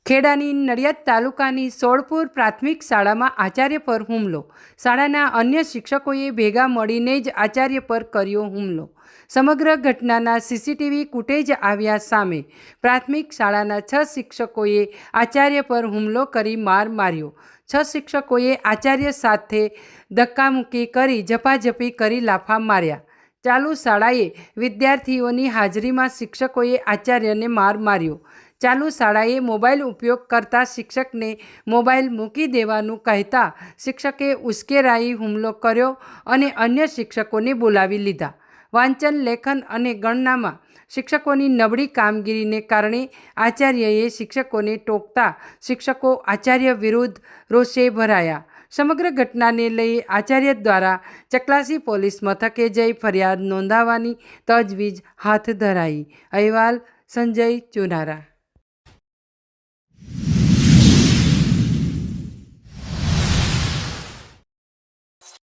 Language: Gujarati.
ખેડાની નડિયાદ તાલુકાની સોળપુર પ્રાથમિક શાળામાં આચાર્ય પર હુમલો. શાળાના અન્ય શિક્ષકોએ ભેગા મળીને જ આચાર્ય પર કર્યો હુમલો. સમગ્ર ઘટનાના સીસીટીવી ફૂટેજ આવ્યા સામે. પ્રાથમિક શાળાના 6 શિક્ષકોએ આચાર્ય પર હુમલો કરી માર માર્યો. 6 શિક્ષકોએ આચાર્ય સાથે ધક્કામુક્કી કરી ઝપાઝપી કરી લાફા માર્યા. ચાલુ શાળાએ વિદ્યાર્થીઓની હાજરીમાં શિક્ષકોએ આચાર્યને માર માર્યો. ચાલુ શાળાએ મોબાઈલ ઉપયોગ કરતા શિક્ષકને મોબાઈલ મૂકી દેવાનું કહેતા શિક્ષકે ઉશ્કેરાઈ હુમલો કર્યો અને અન્ય શિક્ષકોને બોલાવી લીધા. વાંચન, લેખન અને ગણનામાં શિક્ષકોની નબળી કામગીરીને કારણે આચાર્યએ શિક્ષકોને ટોકતા શિક્ષકો આચાર્ય વિરુદ્ધ રોષે ભરાયા. સમગ્ર ઘટનાને લઈ આચાર્ય દ્વારા ચકલાસી પોલીસ મથકે જઈ ફરિયાદ નોંધાવવાની તજવીજ હાથ ધરાઈ. અહેવાલ સંજય ચુનારા.